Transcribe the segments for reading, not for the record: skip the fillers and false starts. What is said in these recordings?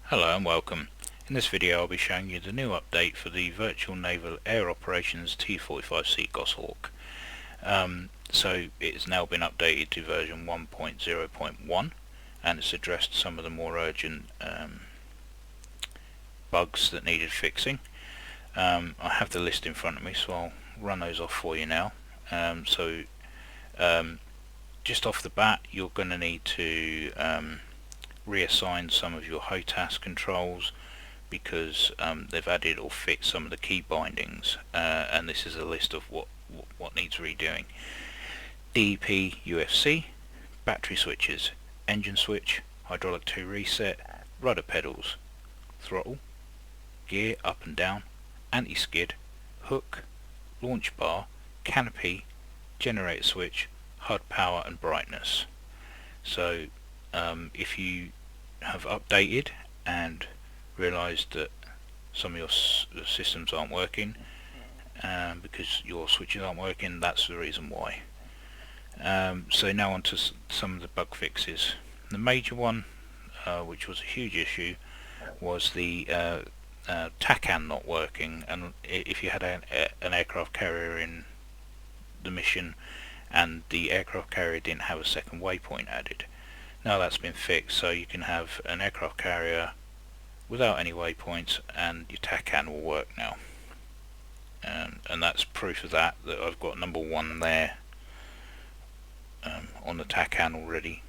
Hello and welcome. In this video I'll be showing you the new update for the Virtual Naval Air Operations T-45C Goshawk. So it has now been updated to version 1.0.1 and it's addressed some of the more urgent bugs that needed fixing. I have the list in front of me, so I'll run those off for you now. Just off the bat, you're going to need to reassign some of your HOTAS controls because they've added or fixed some of the key bindings, and this is a list of what needs redoing. DEP UFC, battery switches, engine switch, hydraulic 2 reset, rudder pedals, throttle, gear up and down, anti-skid, hook, launch bar, canopy, generator switch, HUD power and brightness. So if you have updated and realized that some of your systems aren't working because your switches aren't working, that's the reason why. So now on to some of the bug fixes. The major one, which was a huge issue, was the TACAN not working, and if you had an aircraft carrier in the mission and the aircraft carrier didn't have a second waypoint added. Now that's been fixed, so you can have an aircraft carrier without any waypoints and your TACAN will work now. And that's proof of that I've got number 1 there on the TACAN already.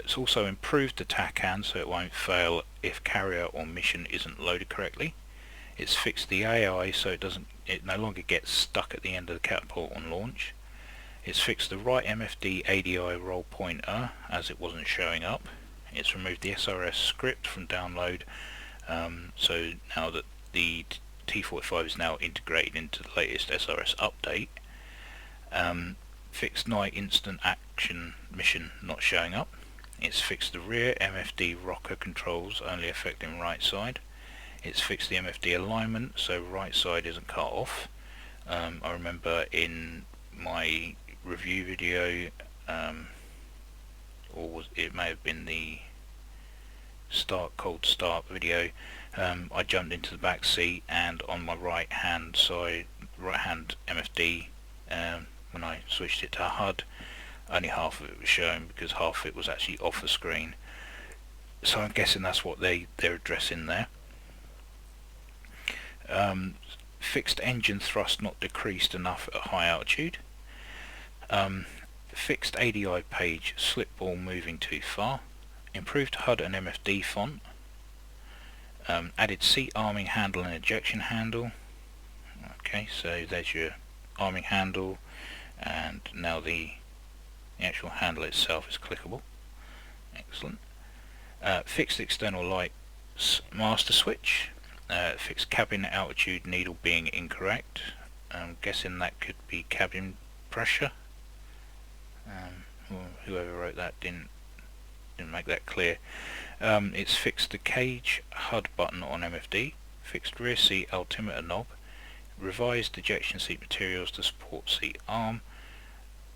It's also improved the TACAN so it won't fail if carrier or mission isn't loaded correctly. It's fixed the AI so it no longer gets stuck at the end of the catapult on launch. It's fixed the Right MFD ADI roll pointer as it wasn't showing up. It's removed the SRS script from download, so now that the T-45 is now integrated into the latest SRS update. Fixed night instant action mission not showing up. It's fixed the rear MFD rocker controls only affecting right side. It's fixed the MFD alignment so right side isn't cut off. I remember in my review video, it may have been the cold start video, I jumped into the back seat and on my right hand MFD, when I switched it to HUD, only half of it was shown because half of it was actually off the screen. So I'm guessing that's what they're addressing there. Fixed engine thrust not decreased enough at high altitude. Fixed ADI page slip ball moving too far. Improved HUD and MFD font. Added seat arming handle and ejection handle. Okay, so there's your arming handle, and now the actual handle itself is clickable. Excellent. Fixed external lights master switch. Fixed cabin altitude needle being incorrect. I'm guessing that could be cabin pressure. Whoever wrote that didn't make that clear. It's fixed the cage HUD button on MFD. Fixed rear seat altimeter knob. Revised ejection seat materials to support seat arm.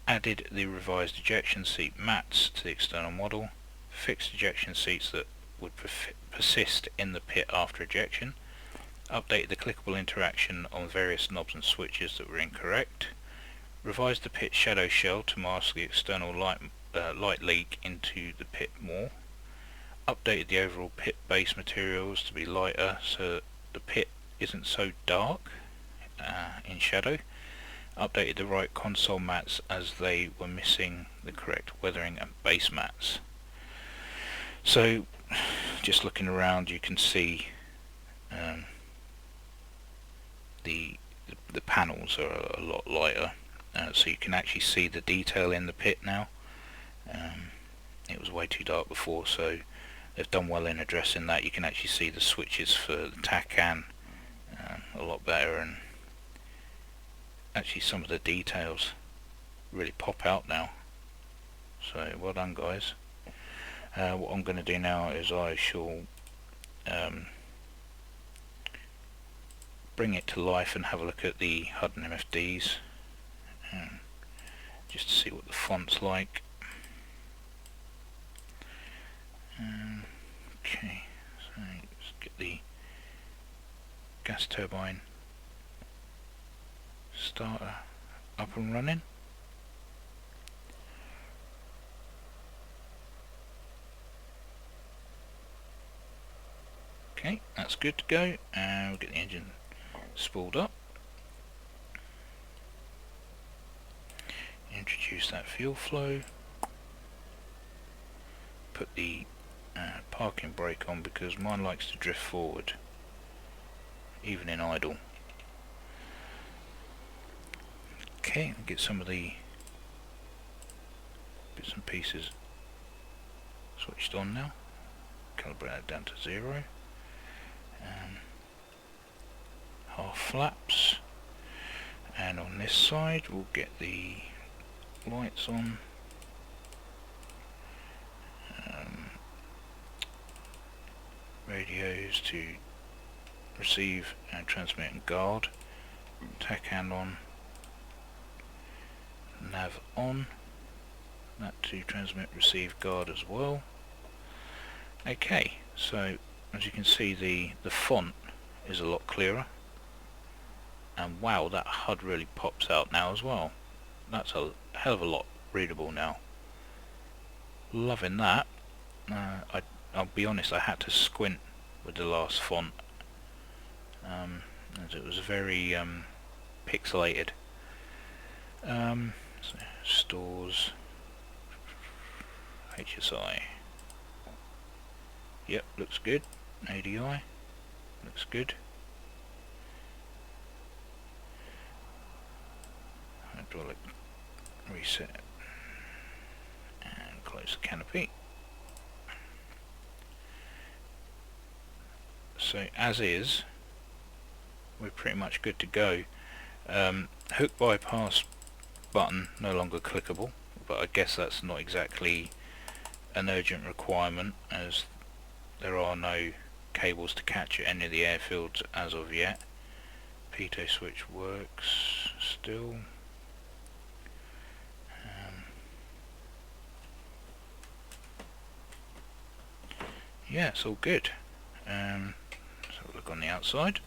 Added the revised ejection seat mats to the external model. Fixed ejection seats that would persist in the pit after ejection. Updated the clickable interaction on various knobs and switches that were incorrect. Revised the pit shadow shell to mask the external light leak into the pit more. Updated the overall pit base materials to be lighter so the pit isn't so dark in shadow. Updated the right console mats as they were missing the correct weathering and base mats. So just looking around you can see the panels are a lot lighter, so you can actually see the detail in the pit now. It was way too dark before, so they've done well in addressing that. You can actually see the switches for the TACAN a lot better, and actually some of the details really pop out now. So well done guys. What I'm going to do now is I shall bring it to life and have a look at the HUD and MFDs just to see what the font's like. Okay, so let's get the gas turbine starter up and running. Okay, that's good to go, and we'll get the engine spooled up. Introduce that fuel flow. Put the parking brake on because mine likes to drift forward, even in idle. Okay, get some of the bits and pieces switched on now. Calibrate that down to 0. Half flaps, and on this side we'll get the lights on. Radios to receive and transmit and guard. TACAN on. Nav on. That to transmit, receive, guard as well. Okay, so as you can see the font is a lot clearer, and wow, that HUD really pops out now as well. That's a hell of a lot readable now. Loving that. I'll be honest, I had to squint with the last font as it was very pixelated. So stores, HSI. Yep, looks good. ADI looks good. Hydraulic reset and close the canopy. So as is, we're pretty much good to go. Hook bypass button no longer clickable, but I guess that's not exactly an urgent requirement as there are no cables to catch at any of the airfields as of yet. Pitot switch works still. Yeah, it's all good. So look on the outside.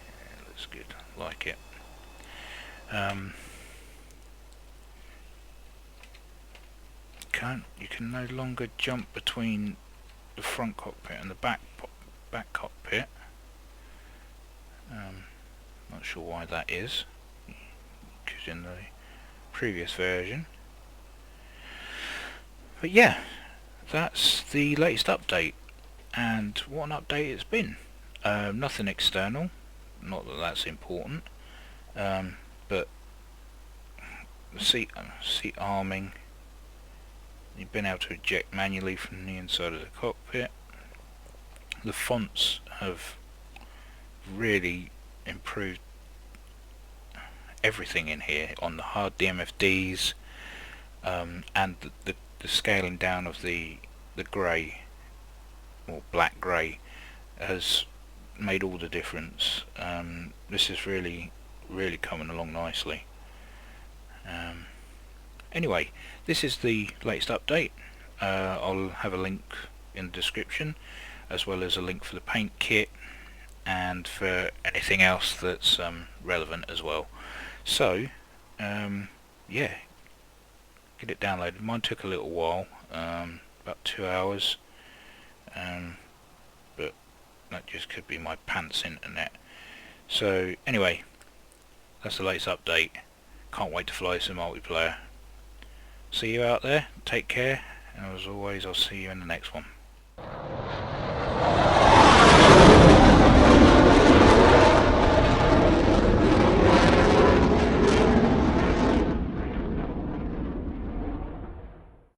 Yeah, looks good. Like it. You can no longer jump between the front cockpit and the back cockpit. Not sure why that is, because in the previous version. But yeah, that's the latest update, and what an update it's been. Nothing external, not that that's important, but the seat arming. You've been able to eject manually from the inside of the cockpit. The fonts have really improved everything in here on the HUD, the MFDs, and the scaling down of the grey or black grey has made all the difference. This is really coming along nicely. Anyway, this is the latest update. I'll have a link in the description, as well as a link for the paint kit and for anything else that's relevant as well. So yeah, get it downloaded. Mine took a little while, about 2 hours, but that just could be my pants internet. So anyway, that's the latest update. Can't wait to fly some multiplayer. See you out there, take care, and as always I'll see you in the next one.